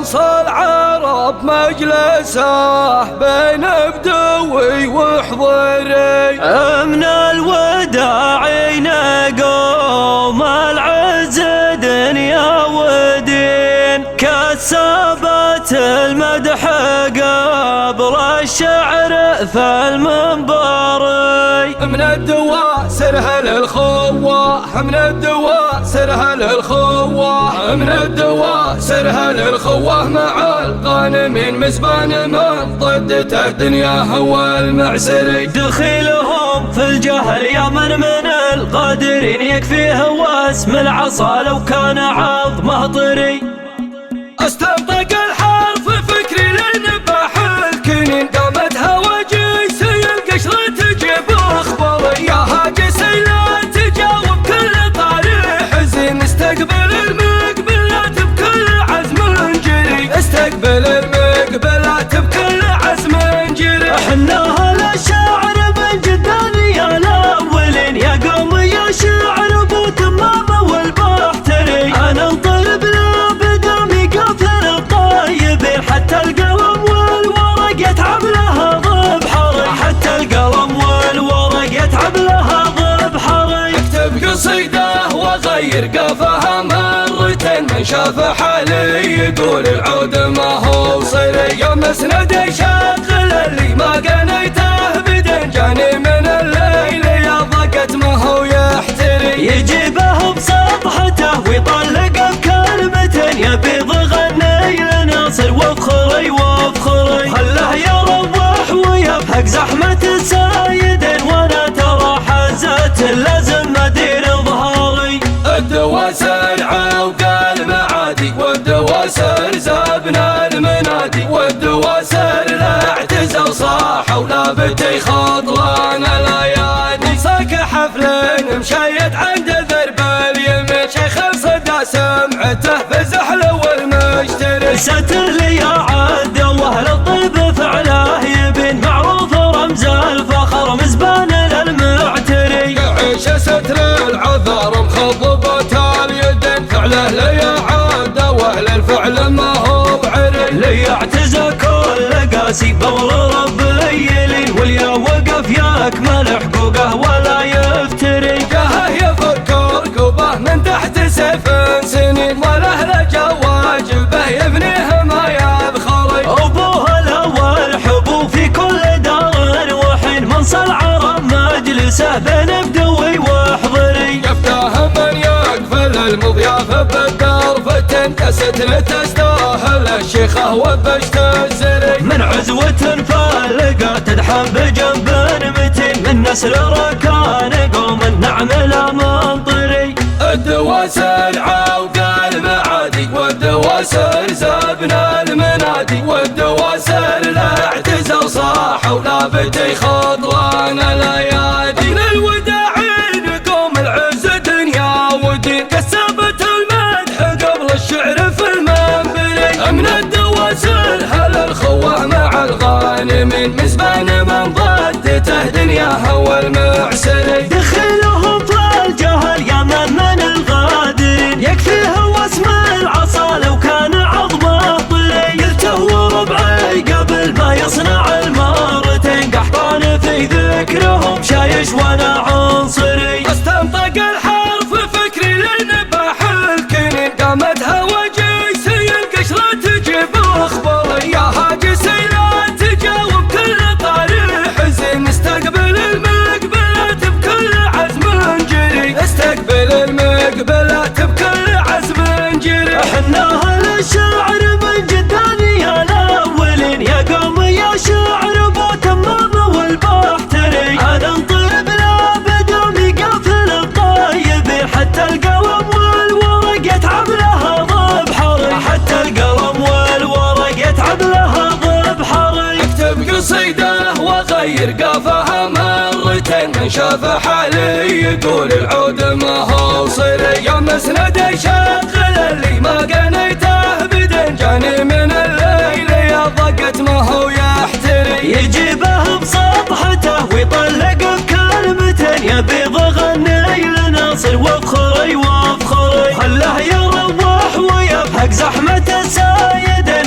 انصى العرب مجلسه بين بدوي وحضري. من الوداع نقوم العز دنيا ودين، كسبت المدح قبل الشعر في المنبري. من الدواء سرها للخوة، من الدواء سرها للخوة، من الدواء سرها للخوة، مع الغانمين مزبان من ضدته دنيا هو المعسري. دخيلهم في الجهل يا من القادرين، يكفيه واسم العصا لو كان عظمه طري. استنطق الحرف فكري لنباح الكنين، قامتها وجيس القشر تجيب اخباري. يا هاجسي لا تجاوب كل طاري حزين، استقبل المقبلات بكل عزم جري، استقبل المقبلات بكل عزم جري. حناها للشاعر من جدان يا الاولين، يا قوم يا شاعر ابو تمامه والبحتري. انا انطلب لابدامي قافل الطيبين، حتى القلم والورق يتعب لها ضب حري، حتى القلم والورق يتعب لها ضب حري. اكتب قصيده واغير قافها مرتين، من شاف حالي يقول العود ما هو صري. يا مسندي شغل اللي ما قنيته بدين، جاني من الليل يا ضاقت ما هو يحتري. يجيبه بسطحته ويطلق بكلمتين، يبيض غني لناصر وافخري وافخري. خله يروح ويفهق زحمة السايدين، وانا ترى حزت لازم ادير ظهري. الدوا سرعة وقال معادي، والدوا سر زابنا المنادي، والدوا سر لا اعتزل صاح ولا بتي خطلان الايادي. صاك حفل مشيد عند ذرب اليمين، شيخ الصدى سمعته فزحل والمشتري. ستر لي يا عاد واهل الطيب فعله يبين، معروف رمز الفخر مزبان للمعتري. يعيش ستر العذار مخضبة اليدين، فعله لي عاد واهل الفعل ما هو بعري. لي اعتزى كل قاسي بور ربي يلين، واليا وقف يكمل حقوقه ولا يفتري. جاهه يفك ركوبه من تحت سيف سنين، وله لجا واجبه يبنيه ما يبخري. ابوه الاول حبو في كل دار وحين، منصى العرب مجلسه بين بدوي وحضري. يفتاه من يقفل المضياف بالدار فتن، كستن تستاهل الشيخه وبشت الزري. من عزوة فالقة تدحم بجنب متين، من نسل ركان قوم النعم لا منطري. الدوا سرعة وقال معادي، والدوا سر زابنا المنادي، والدوا سر لا اعتزل صاح ولا بتي خطلان الايادي. من الوداع نقوم العز دنيا ودين، كسبت المدح قبل الشعر في المنبري. من الدوا سرها للخوة مع الغانمين، مزبان من ضدته دنيا هو المعسري. دخلهم في الجهل يا من الغادرين، يكفيه واسم العصا لو كان عظمه طري. قلته وربعي قبل ما يصنع المرتين، قحطان في ذكرهم شايش وانا عنصري. استنطق الحرف فكري لنباح الكنين، قامتها وجيسي القشر تجيب اخباري. يا هاجسي لا تجاوب كل طاري حزين، استقبل المقبلات بكل عزم جري، استقبل المقبلات بكل عزم جري. حناها للشاعر من جدان يا الاولين، يا قوم يا شاعر ابو تمامه والبحتري. انا انطلب لابدامي قافل الطيبين، حتى القلم والورق يتعب لها ضب حري، حتى القلم والورق يتعب لها ضب حري. اكتب قصيده واغير قافها مرتين، من شاف حالي يقول العود ما هو صري. يا مسندي شغل اللي ما قنيته بدين، جاني من الليل يا ضاقت ما هو يحتري. يجيبه بسطحته ويطلق بكلمتين، يبيض غني لناصر وافخري وافخري. خله يروح ويفهق زحمة السايدين،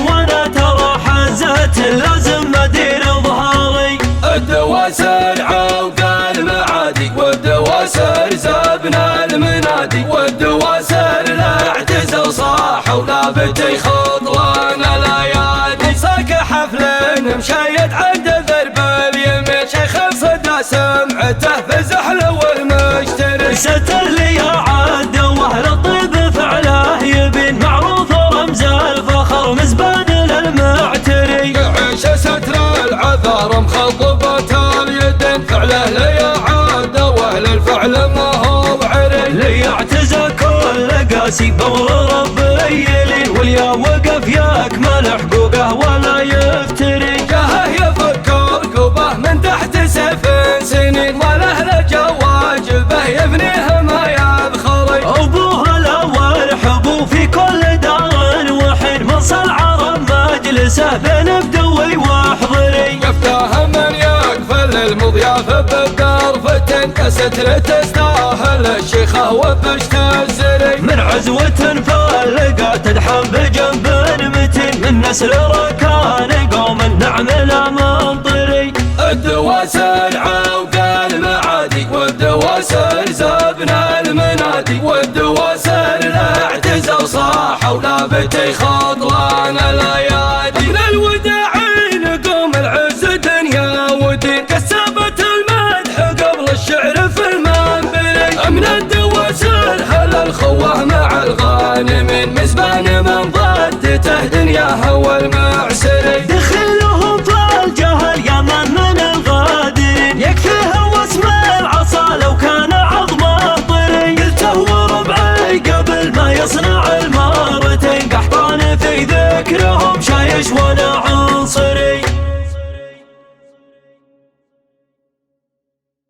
والدواسر زبنا المنادي، والدواسر لا اعتزل صاح ولا بتي خطلان الايادي. صاك حفل مشيد عند ذرب اليمين، شيخ الصدى سمعته فزح والمشتري. ستر لي عاد واهل الطيب فعله يبين، معروف رمز الفخر مزبان للمعتري. عيش ستر العذار مخضبة اليدين، فعله لي عاد واهل الفعل ما هو بعري. لي اعتزى كل قاسي بور ربي يلين، واليا وقف يكمل حقوقه ولا يفتري. جاهه يفكر قبه من تحت سيف سنين، وله لجواجبه يبنيه ما يبخري. ابوها الاول حبو في كل دار وحين مص العرب مجلسه بين بدوي واحضري. يفتاه من يقفل المضياف بالدار فتن، كستر تستاهل الشيخه وبشت الزري. من عزوة فلقى تدحم بجنب متن، من نسل ركان قوم النعم لا منطري. الدواسر عوق المعادي، والدواسر زبنا المنادي، والدواسر لا اعتزل صاح ولا بتي خطلان الايادي. من الوداعين قوم العز دنيا ودين، كسبت المدح قبل الشعر في المنبري. من الدواسر هل الخوه مع الغانمين، مزبان من ضدته دنياه والمعسر.